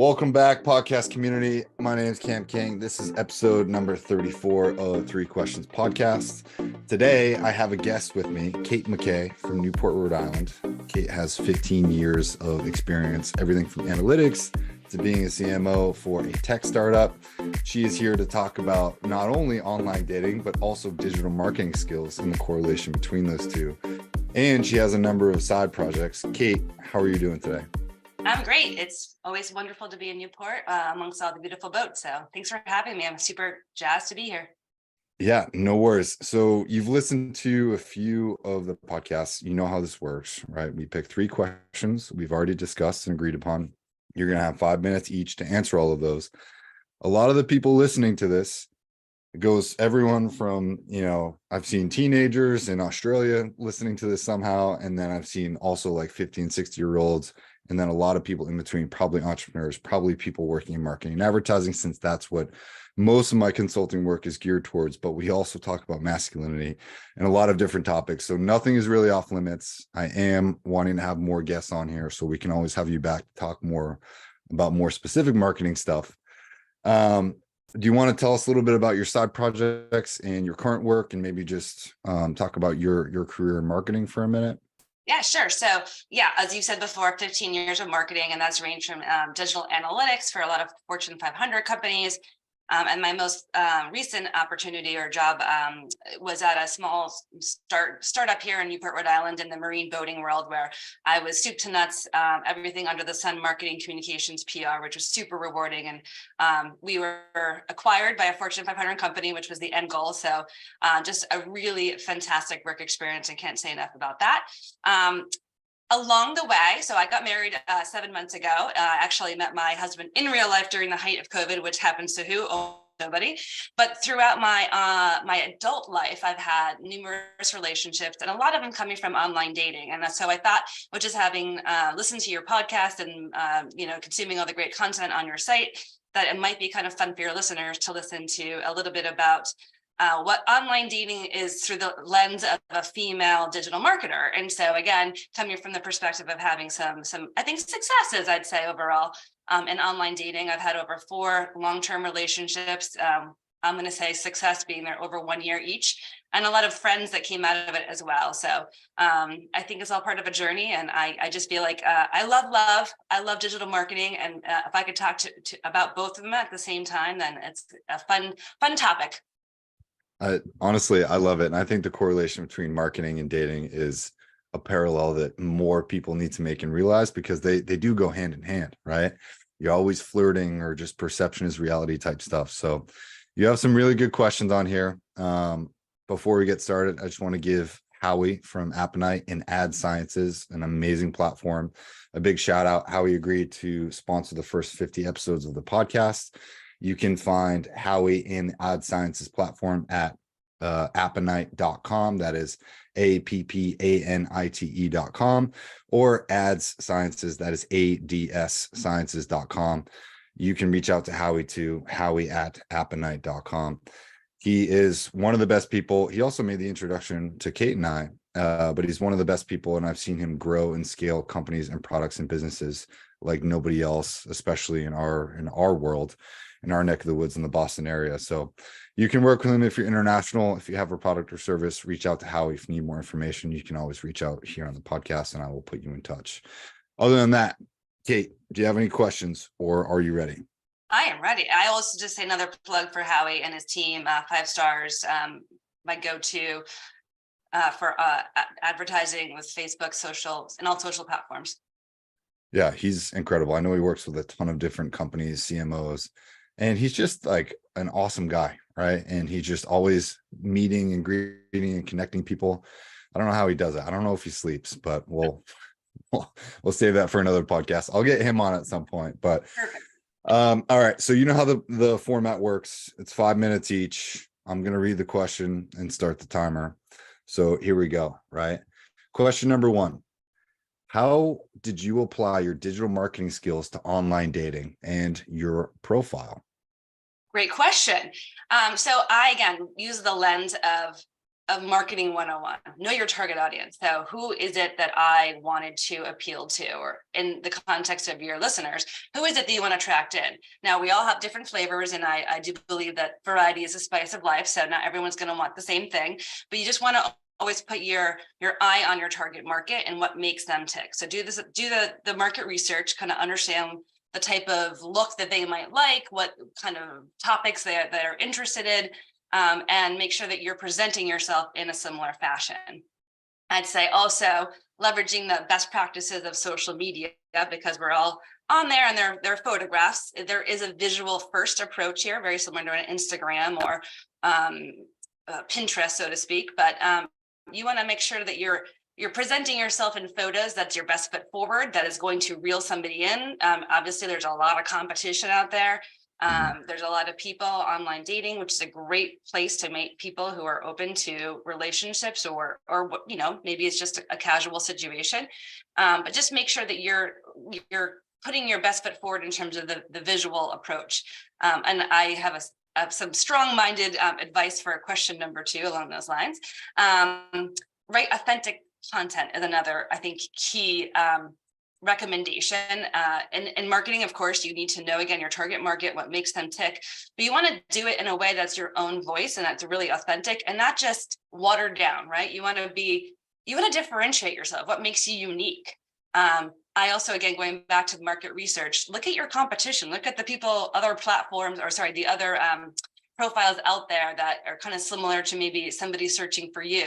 Welcome back, podcast community. My name is Cam King. This is episode number 34 of Three Questions Podcast. Today, I have a guest with me, Kate McKay from Newport, Rhode Island. Kate has 15 years of experience, everything from analytics to being a CMO for a tech startup. She is here to talk about not only online dating, but also digital marketing skills and the correlation between those two. And she has a number of side projects. Kate, how are you doing today? I'm great. It's always wonderful to be in Newport amongst all the beautiful boats. So thanks for having me. I'm super jazzed to be here. Yeah, no worries. So you've listened to a few of the podcasts. You know how this works, right? We pick three questions we've already discussed and agreed upon. You're going to have 5 minutes each to answer all of those. A lot of the people listening to this, it goes everyone from, I've seen teenagers in Australia listening to this somehow. And then I've seen also like 15, 60-year-olds. And then a lot of people in between, probably entrepreneurs, probably people working in marketing and advertising, since that's what most of my consulting work is geared towards. But we also talk about masculinity and a lot of different topics. So nothing is really off limits. I am wanting to have more guests on here, so we can always have you back to talk more about more specific marketing stuff. Do you want to tell us a little bit about your side projects and your current work, and maybe just talk about your career in marketing for a minute? Yeah, sure. So as you said before, 15 years of marketing, and that's ranged from digital analytics for a lot of Fortune 500 companies. And my most recent opportunity or job was at a small startup here in Newport, Rhode Island in the marine boating world, where I was soup to nuts, everything under the sun, marketing, communications, PR, which was super rewarding. And we were acquired by a Fortune 500 company, which was the end goal. So just a really fantastic work experience, and can't say enough about that. Along the way, so I got married 7 months ago. I actually met my husband in real life during the height of COVID, which happens to who? Oh, nobody. But throughout my adult life, I've had numerous relationships, and a lot of them coming from online dating. And so I thought, just having listened to your podcast and consuming all the great content on your site, that it might be kind of fun for your listeners to listen to a little bit about what online dating is through the lens of a female digital marketer. And so again, coming from the perspective of having some I think successes, I'd say overall, in online dating. I've had over 4 long-term relationships. I'm going to say success being there over 1 year each, and a lot of friends that came out of it as well. So I think it's all part of a journey. And I just feel like I love digital marketing. And if I could talk to about both of them at the same time, then it's a fun topic. Honestly, I love it. And I think the correlation between marketing and dating is a parallel that more people need to make and realize, because they do go hand in hand, right? You're always flirting, or just perception is reality type stuff. So you have some really good questions on here. Before we get started, I just want to give Howie from Appenite and Ad Sciences, an amazing platform, a big shout out. Howie agreed to sponsor the first 50 episodes of the podcast. You can find Howie in the Ad Sciences platform at appenite.com. That is APPANITE.com, or Ads Sciences. That is ADSSciences.com. You can reach out to Howie to Howie@appenite.com. He is one of the best people. He also made the introduction to Kate and I, but he's one of the best people. And I've seen him grow and scale companies and products and businesses like nobody else, especially in our world, in our neck of the woods in the Boston area. So you can work with him if you're international. If you have a product or service, reach out to Howie. If you need more information, you can always reach out here on the podcast, and I will put you in touch. Other than that, Kate, do you have any questions, or are you ready? I am ready. I also just say another plug for Howie and his team, 5 stars, my go-to for advertising with Facebook, social, and all social platforms. Yeah, he's incredible. I know he works with a ton of different companies, CMOs, and he's just like an awesome guy, right? And he's just always meeting and greeting and connecting people. I don't know how he does it. I don't know if he sleeps, but we'll save that for another podcast. I'll get him on at some point. But Perfect. all right. So you know how the format works. It's 5 minutes each. I'm going to read the question and start the timer. So here we go, right? Question number 1. How did you apply your digital marketing skills to online dating and your profile? Great question. So I, again, use the lens of of marketing 101. Know your target audience. So who is it that I wanted to appeal to, or in the context of your listeners, who is it that you want to attract in? Now, we all have different flavors, and I do believe that variety is a spice of life. So not everyone's going to want the same thing, but you just want to always put your eye on your target market and what makes them tick. So do the market research, kind of understand the type of look that they might like, what kind of topics they're interested in, and make sure that you're presenting yourself in a similar fashion. I'd say also leveraging the best practices of social media, because we're all on there and their photographs. There is a visual first approach here, very similar to an Instagram or Pinterest, so to speak. But you want to make sure that you're presenting yourself in photos that's your best foot forward, that is going to reel somebody in. Obviously, there's a lot of competition out there. There's a lot of people online dating, which is a great place to meet people who are open to relationships, or maybe it's just a casual situation. But just make sure that you're putting your best foot forward in terms of the visual approach. And I have some strong-minded advice for question number 2 along those lines. Right, authentic content is another, I think, key recommendation. In marketing, of course, you need to know, again, your target market, what makes them tick, but you want to do it in a way that's your own voice and that's really authentic and not just watered down, right? You want to differentiate yourself, what makes you unique. I also, again, going back to the market research, look at your competition, look at the other platforms, the other profiles out there that are kind of similar to maybe somebody searching for you.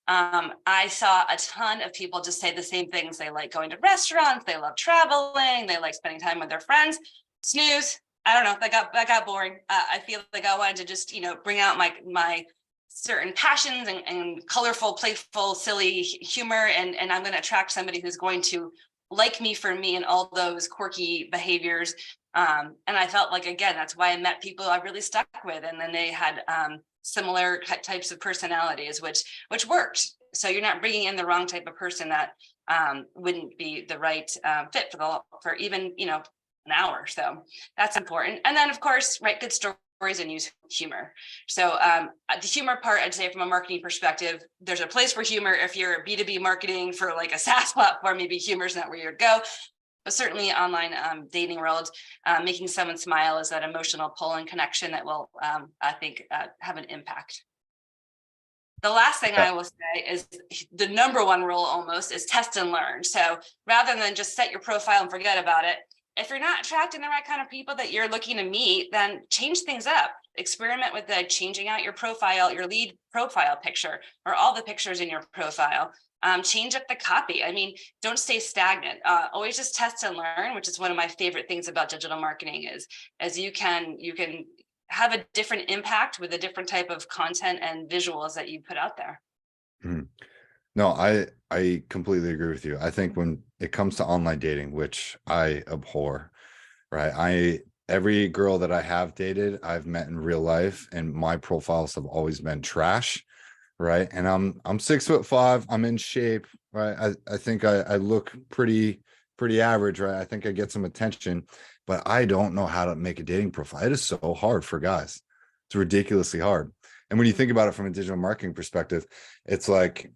I saw a ton of people just say the same things. They like going to restaurants, they love traveling, they like spending time with their friends. Snooze. I don't know. That got boring. I feel like I wanted to just, bring out my certain passions and colorful, playful, silly humor. And I'm going to attract somebody who's going to like me for me and all those quirky behaviors. And I felt like, again, that's why I met people I really stuck with. And then they had similar types of personalities, which worked. So you're not bringing in the wrong type of person that wouldn't be the right fit for even, an hour. So that's important. And then, of course, write good stories and use humor. So the humor part, I'd say from a marketing perspective, there's a place for humor. If you're B2B marketing for like a SaaS platform, maybe humor is not where you'd go. But certainly online dating world, making someone smile is that emotional pull and connection that will, I think, have an impact. The last thing I will say is the number one rule almost is test and learn. So rather than just set your profile and forget about it, if you're not attracting the right kind of people that you're looking to meet, then change things up. Experiment with changing out your profile, your lead profile picture, or all the pictures in your profile. Change up the copy. I mean, don't stay stagnant. Always just test and learn, which is one of my favorite things about digital marketing is as you can have a different impact with a different type of content and visuals that you put out there. No, I completely agree with you. I think when it comes to online dating, which I abhor, right? Every girl that I have dated, I've met in real life, and my profiles have always been trash. Right. And I'm 6'5", I'm in shape, right? I think I look pretty average, right? I think I get some attention, but I don't know how to make a dating profile. It is so hard for guys. It's ridiculously hard. And when you think about it from a digital marketing perspective, it's like,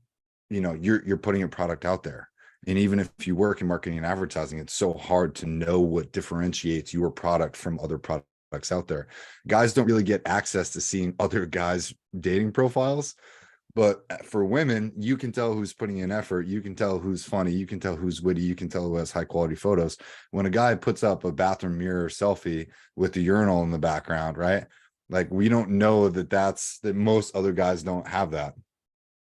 you're putting your product out there. And even if you work in marketing and advertising, it's so hard to know what differentiates your product from other products out there. Guys don't really get access to seeing other guys' dating profiles. But for women, you can tell who's putting in effort. You can tell who's funny. You can tell who's witty. You can tell who has high quality photos. When a guy puts up a bathroom mirror selfie with the urinal in the background, right? Like, we don't know that most other guys don't have that,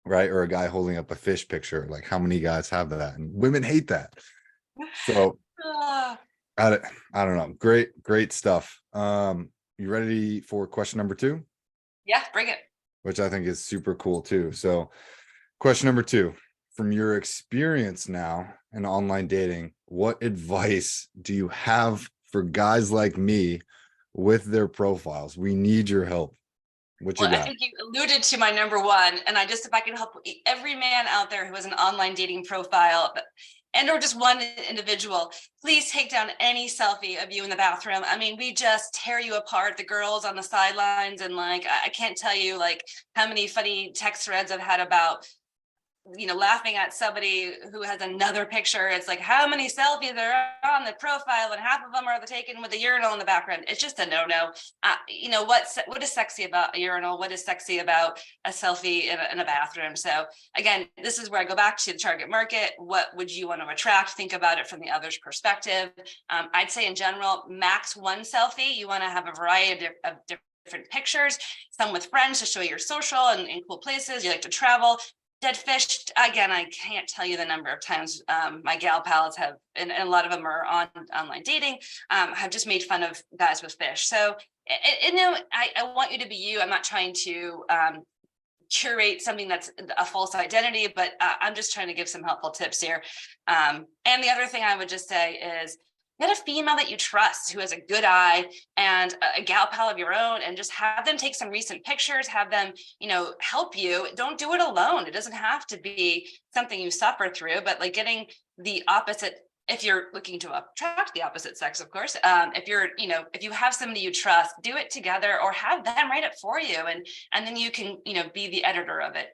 right? Or a guy holding up a fish picture. Like, how many guys have that? And women hate that. So I don't know. Great stuff. You ready for question number 2? Yeah, bring it. Which I think is super cool too. So question number 2, from your experience now in online dating, what advice do you have for guys like me with their profiles? We need your help. What you got? I think you alluded to my number one, and if I can help every man out there who has an online dating profile, and or just one individual, please take down any selfie of you in the bathroom. I mean, we just tear you apart, the girls on the sidelines. And like, I can't tell you like how many funny text threads I've had about, laughing at somebody who has another picture. It's like, how many selfies are on the profile, and half of them are taken with a urinal in the background. It's just a no-no. What is sexy about a urinal? What is sexy about a selfie in a bathroom? So again, this is where I go back to the target market. What would you want to attract? Think about it from the other's perspective. I'd say in general, max one selfie. You want to have a variety of different pictures, some with friends to show your social and cool places you like to travel. Dead fish, again, I can't tell you the number of times my gal pals have, and a lot of them are on online dating, have just made fun of guys with fish. So, I want you to be you. I'm not trying to curate something that's a false identity, but I'm just trying to give some helpful tips here. And the other thing I would just say is, get a female that you trust who has a good eye and a gal pal of your own, and just have them take some recent pictures, have them, help you. Don't do it alone. It doesn't have to be something you suffer through, but like getting the opposite, if you're looking to attract the opposite sex, of course, if you have somebody you trust, do it together or have them write it for you. And then you can, be the editor of it.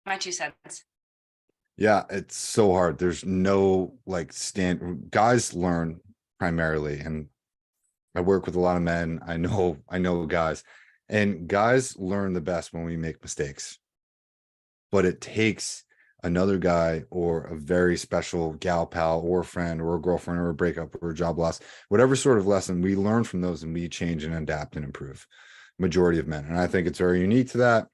My 2 cents. Yeah, it's so hard. There's no guys learn primarily, and I work with a lot of men. I know guys, and guys learn the best when we make mistakes. But it takes another guy or a very special gal pal or a friend or a girlfriend or a breakup or a job loss, whatever sort of lesson we learn from those, and we change and adapt and improve. Majority of men. And I think it's very unique to that.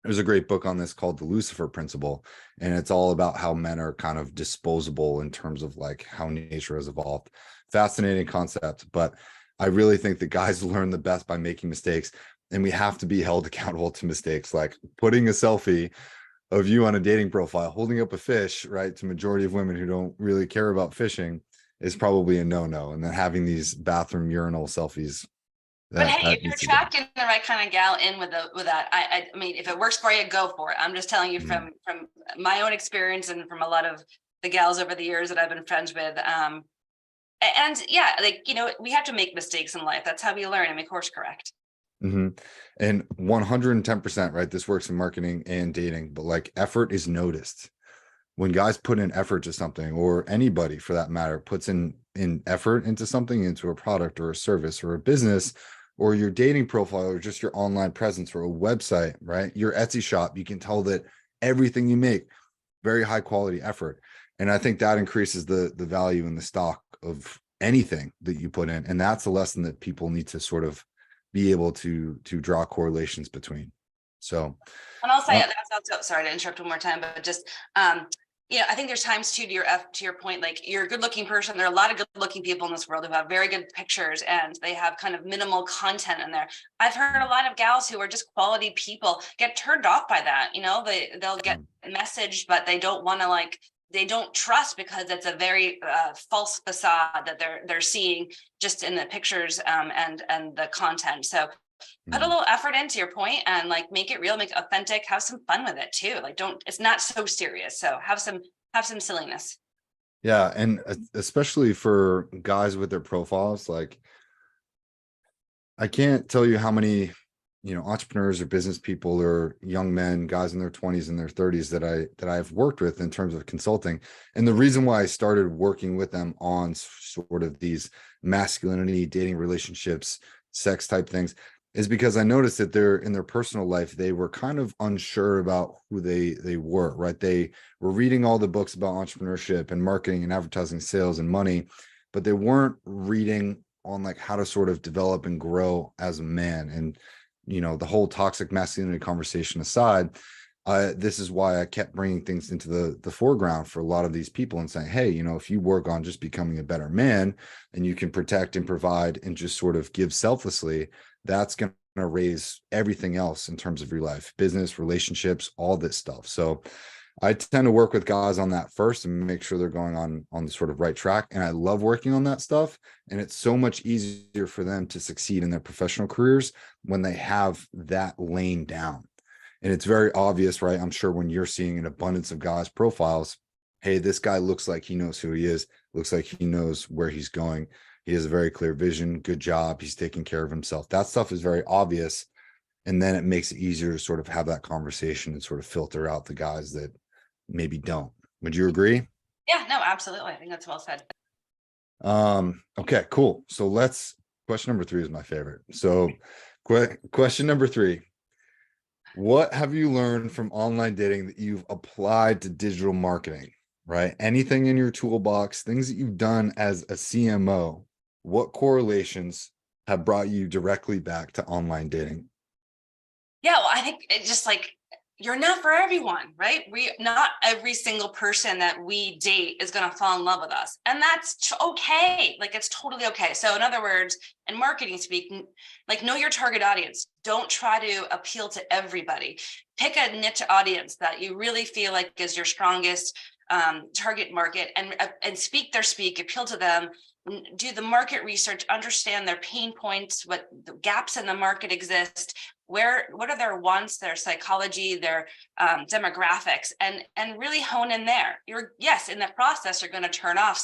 There's a great book on this called The Lucifer Principle, and it's all about how men are kind of disposable in terms of like how nature has evolved. Fascinating concept, but I really think that guys learn the best by making mistakes, and we have to be held accountable to mistakes. Like putting a selfie of you on a dating profile, holding up a fish, right, to majority of women who don't really care about fishing is probably a no-no. And then having these bathroom urinal selfies. But hey, if you're attracting the right kind of gal in with that, I mean, if it works for you, go for it. I'm just telling you from my own experience and from a lot of the gals over the years that I've been friends with. And yeah, we have to make mistakes in life. That's how we learn and we course correct. And 110%, right? This works in marketing and dating, but like effort is noticed. When guys put in effort to something, or anybody for that matter puts in effort into something, into a product or a service or a business, or your dating profile, or just your online presence or a website, right? Your Etsy shop, you can tell that everything you make, very high quality effort. And I think that increases the value in the stock of anything that you put in. And that's a lesson that people need to sort of be able to draw correlations between. So, and I'll say that's also, sorry to interrupt one more time, but just I think there's times too, to your point, like you're a good looking person. There are a lot of good looking people in this world who have very good pictures and they have kind of minimal content in there. I've heard a lot of gals who are just quality people get turned off by that. They'll get messaged, but they don't want to they don't trust because it's a very false facade that they're seeing just in the pictures and the content. So put a little effort into your point and make it real, make it authentic, have some fun with it too. It's not so serious. So have some silliness. Yeah. And especially for guys with their profiles, I can't tell you how many, entrepreneurs or business people or young men, guys in their 20s and their 30s that I've worked with in terms of consulting. And the reason why I started working with them on sort of these masculinity, dating, relationships, sex type things is because I noticed that in their personal life, they were kind of unsure about who they were, right? They were reading all the books about entrepreneurship and marketing and advertising, sales and money, but they weren't reading on how to sort of develop and grow as a man. And, the whole toxic masculinity conversation aside, this is why I kept bringing things into the foreground for a lot of these people and saying, hey, if you work on just becoming a better man and you can protect and provide and just sort of give selflessly, that's going to raise everything else in terms of your life, business, relationships, all this stuff. So I tend to work with guys on that first and make sure they're going on the sort of right track. And I love working on that stuff. And it's so much easier for them to succeed in their professional careers when they have that lane down. And it's very obvious, right? I'm sure when you're seeing an abundance of guys' profiles, hey, this guy looks like he knows who he is, looks like he knows where he's going. He has a very clear vision, good job, he's taking care of himself. That stuff is very obvious. And then it makes it easier to sort of have that conversation and sort of filter out the guys that maybe don't. Would you agree? Yeah, no, absolutely. I think that's well said. Okay, cool. So question number 3 is my favorite. So question number 3, what have you learned from online dating that you've applied to digital marketing, right? Anything in your toolbox, things that you've done as a CMO, what correlations have brought you directly back to online dating? Yeah, well, I think it just like you're not for everyone, right? Not every single person that we date is going to fall in love with us. And that's okay. Like it's totally okay. So in other words, in marketing speak, like know your target audience. Don't try to appeal to everybody. Pick a niche audience that you really feel like is your strongest target market and speak their speak, appeal to them, do the market research, understand their pain points, what the gaps in the market exist, what are their wants, their psychology, their demographics, and really hone in there. Yes, in the process, you're going to turn off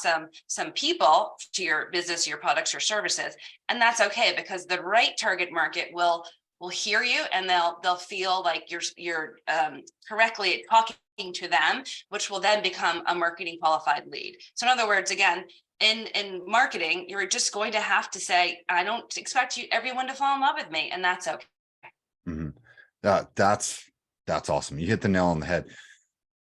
some people to your business, your products, your services, and that's okay because the right target market will hear you and they'll feel like you're correctly talking to them, which will then become a marketing qualified lead. So in other words, again, in marketing, you're just going to have to say, I don't expect everyone to fall in love with me, and that's okay. Mm-hmm. That's awesome. You hit the nail on the head.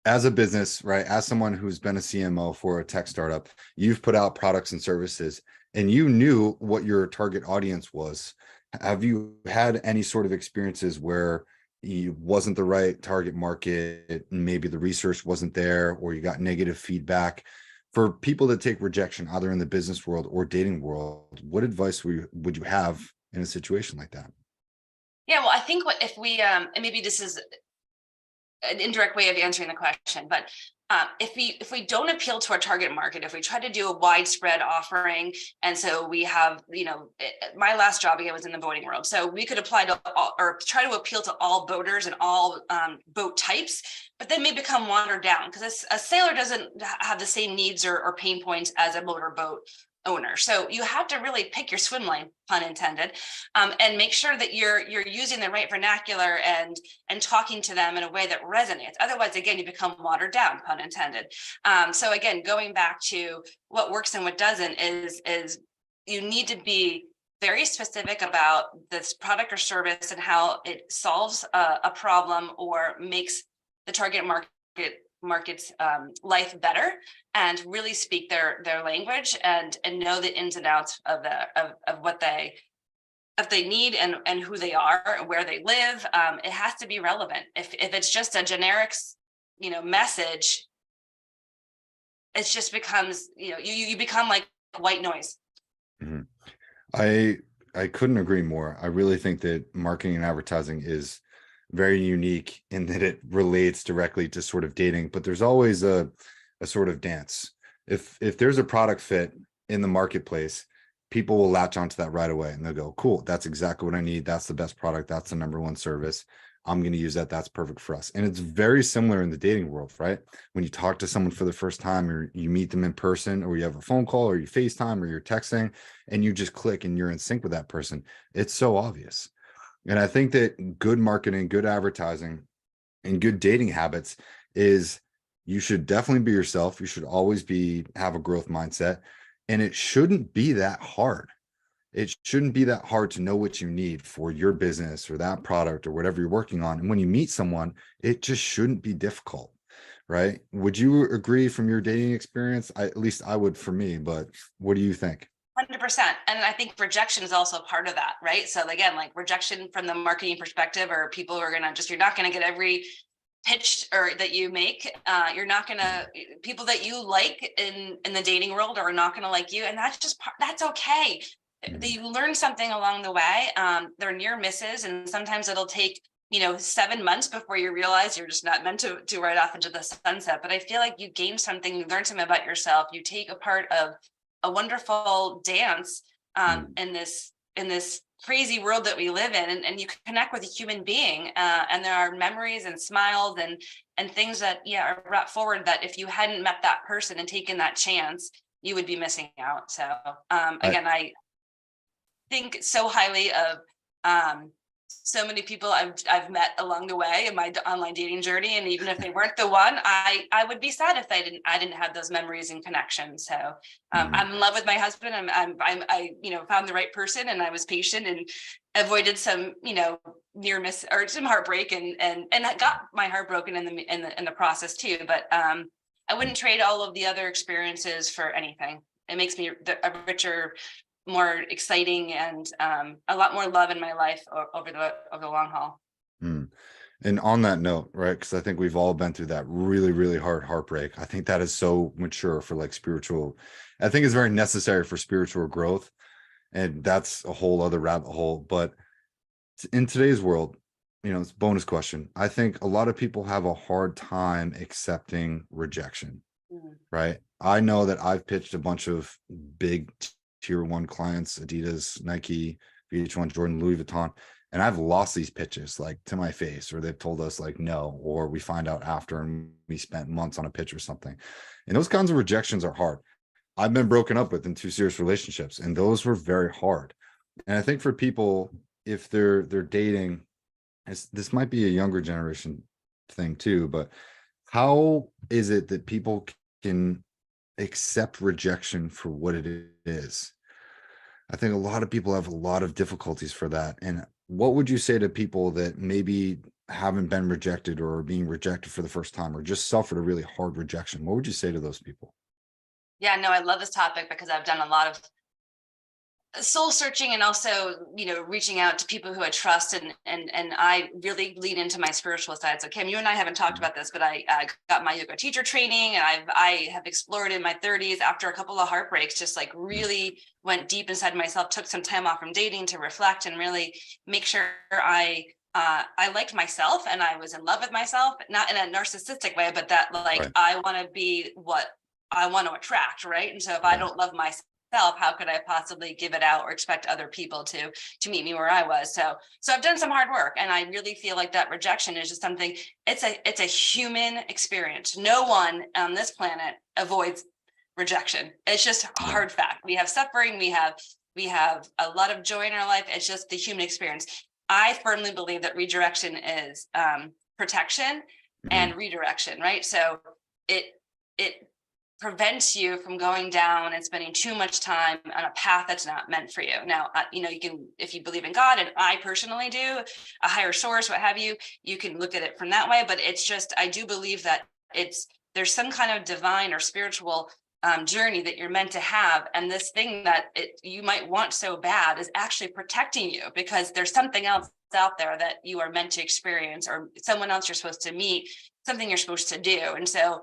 As a business, right? As someone who's been a CMO for a tech startup, you've put out products and services and you knew what your target audience was. Have you had any sort of experiences where you wasn't the right target market, maybe the research wasn't there, or you got negative feedback? For people that take rejection, either in the business world or dating world, what advice would you have in a situation like that? Yeah, well, I think if we and maybe this is an indirect way of answering the question, but if we don't appeal to our target market, if we try to do a widespread offering, and so we have, my last job again was in the boating world, so we could apply to all, or try to appeal to all boaters and all boat types, but then may become watered down because a sailor doesn't have the same needs or pain points as a motorboat owner. So you have to really pick your swim lane, pun intended, and make sure that you're using the right vernacular and talking to them in a way that resonates. Otherwise, again, you become watered down, pun intended. So again, going back to what works and what doesn't is you need to be very specific about this product or service and how it solves a problem or makes the target market's life better, and really speak their language and know the ins and outs of what they if they need and who they are and where they live. It has to be relevant. If it's just a generic message, it just becomes you become like white noise. Mm-hmm. I couldn't agree more. I really think that marketing and advertising is very unique in that it relates directly to sort of dating, but there's always a sort of dance. If there's a product fit in the marketplace, people will latch onto that right away and they'll go, cool, that's exactly what I need. That's the best product. That's the number one service. I'm going to use that. That's perfect for us. And it's very similar in the dating world, right? When you talk to someone for the first time, or you meet them in person, or you have a phone call, or you FaceTime, or you're texting, and you just click and you're in sync with that person. It's so obvious. And I think that good marketing, good advertising, and good dating habits is you should definitely be yourself. You should always have a growth mindset. And it shouldn't be that hard. It shouldn't be that hard to know what you need for your business or that product or whatever you're working on. And when you meet someone, it just shouldn't be difficult, right? Would you agree from your dating experience? At least I would for me, but what do you think? 100%. And I think rejection is also part of that, right? So again, like rejection from the marketing perspective, or people who are you're not going to get every pitch or that you make. You're not going to, people that you like in the dating world are not going to like you. And that's okay. You learn something along the way. They're near misses. And sometimes it'll take 7 months before you realize you're just not meant to ride off into the sunset. But I feel like you gain something, you learn something about yourself. You take a part of a wonderful dance in this crazy world that we live in, and you connect with a human being, and there are memories and smiles and things that are brought forward that if you hadn't met that person and taken that chance, you would be missing out. So again, I think so highly of so many people I've met along the way in my online dating journey, and even if they weren't the one, I would be sad if I didn't have those memories and connections. So I'm in love with my husband. I found the right person, and I was patient and avoided some near miss or some heartbreak, and I got my heart broken in the process too. But I wouldn't trade all of the other experiences for anything. It makes me a richer, more exciting, and a lot more love in my life over the long haul. And on that note, right, because I think we've all been through that really, really hard heartbreak. I think that is so mature for like spiritual. I think it's very necessary for spiritual growth. And that's a whole other rabbit hole. But in today's world, it's a bonus question. I think a lot of people have a hard time accepting rejection, right? I know that I've pitched a bunch of big tier 1 clients, Adidas, Nike, VH1, Jordan, Louis Vuitton, and I've lost these pitches like to my face, or they've told us like no, or we find out after and we spent months on a pitch or something. And those kinds of rejections are hard. I've been broken up with in 2 serious relationships, and those were very hard. And I think for people, if they're dating, this might be a younger generation thing too, but how is it that people can accept rejection for what it is? I think a lot of people have a lot of difficulties for that. And what would you say to people that maybe haven't been rejected or are being rejected for the first time, or just suffered a really hard rejection? What would you say to those people? Yeah, no, I love this topic because I've done a lot of soul searching, and also reaching out to people who I trust, and I really lean into my spiritual side. So Kim, you and I haven't talked about this, but I got my yoga teacher training, and I have explored in my 30s after a couple of heartbreaks, just like really went deep inside myself, took some time off from dating to reflect and really make sure I liked myself, and I was in love with myself, not in a narcissistic way, but that like Right. I want to be what I want to attract, right? And so if I don't love myself, how could I possibly give it out or expect other people to meet me where I was? So I've done some hard work, and I really feel like that rejection is just something. It's a human experience. No one on this planet avoids rejection. It's just a hard fact. We have suffering. We have a lot of joy in our life. It's just the human experience. I firmly believe that redirection is protection and redirection, right? So it prevents you from going down and spending too much time on a path that's not meant for you. Now, you can, if you believe in God, and I personally do, a higher source, what have you, you can look at it from that way. But it's just, I do believe that there's some kind of divine or spiritual journey that you're meant to have. And this thing that you might want so bad is actually protecting you, because there's something else out there that you are meant to experience, or someone else you're supposed to meet, something you're supposed to do. And so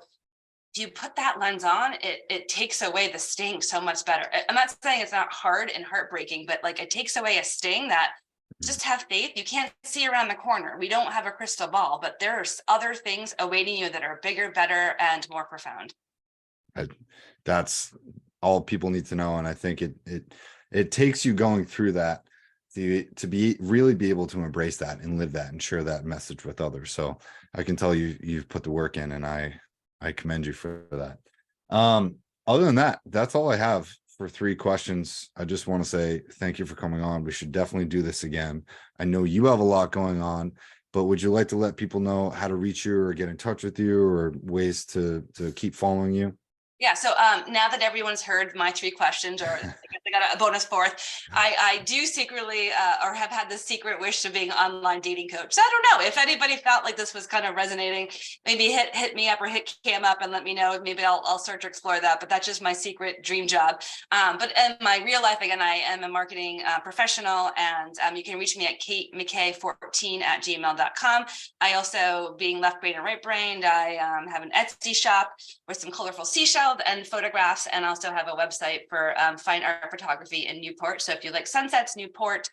if you put that lens on, it takes away the sting so much better. I'm not saying it's not hard and heartbreaking, but like it takes away a sting that just have faith. You can't see around the corner. We don't have a crystal ball, but there's other things awaiting you that are bigger, better, and more profound. That's all people need to know. And I think it takes you going through that to be really be able to embrace that and live that and share that message with others. So I can tell you've put the work in, and I commend you for that. Other than that, that's all I have for 3 questions. I just want to say thank you for coming on. We should definitely do this again. I know you have a lot going on, but would you like to let people know how to reach you or get in touch with you, or ways to keep following you? Yeah. So now that everyone's heard my 3 questions, or I guess I got a bonus 4th, I do secretly or have had this secret wish of being an online dating coach. So I don't know if anybody felt like this was kind of resonating, maybe hit me up or hit Cam up and let me know. Maybe I'll start to explore that. But that's just my secret dream job. But in my real life, again, I am a marketing professional, and you can reach me at katemckay14@gmail.com. I also, being left brain and right brained, I have an Etsy shop with some colorful seashells and photographs, and also have a website for fine art photography in Newport. So if you like sunsets, Newport,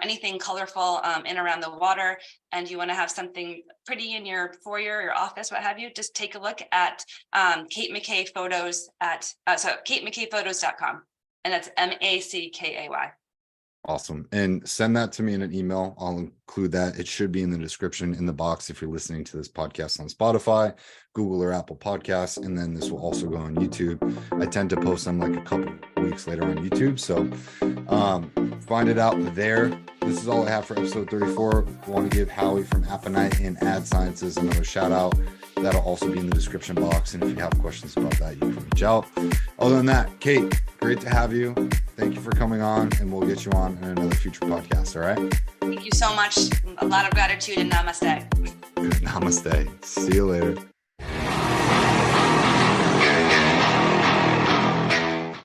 anything colorful in around the water, and you want to have something pretty in your foyer, your office, what have you, just take a look at Kate McKay Photos at katemckayphotos.com, and that's MacKay. Awesome. And send that to me in an email. I'll include that. It should be in the description in the box if you're listening to this podcast on Spotify, Google, or Apple Podcasts. And then this will also go on YouTube. I tend to post them like a couple weeks later on YouTube. So find it out there. This is all I have for episode 34. I want to give Howie from Apponite and Ad Sciences another shout out. That'll also be in the description box. And if you have questions about that, you can reach out. Other than that, Kate, great to have you. Thank you for coming on, and we'll get you on in another future podcast. All right. Thank you so much. A lot of gratitude, and namaste. Namaste. See you later.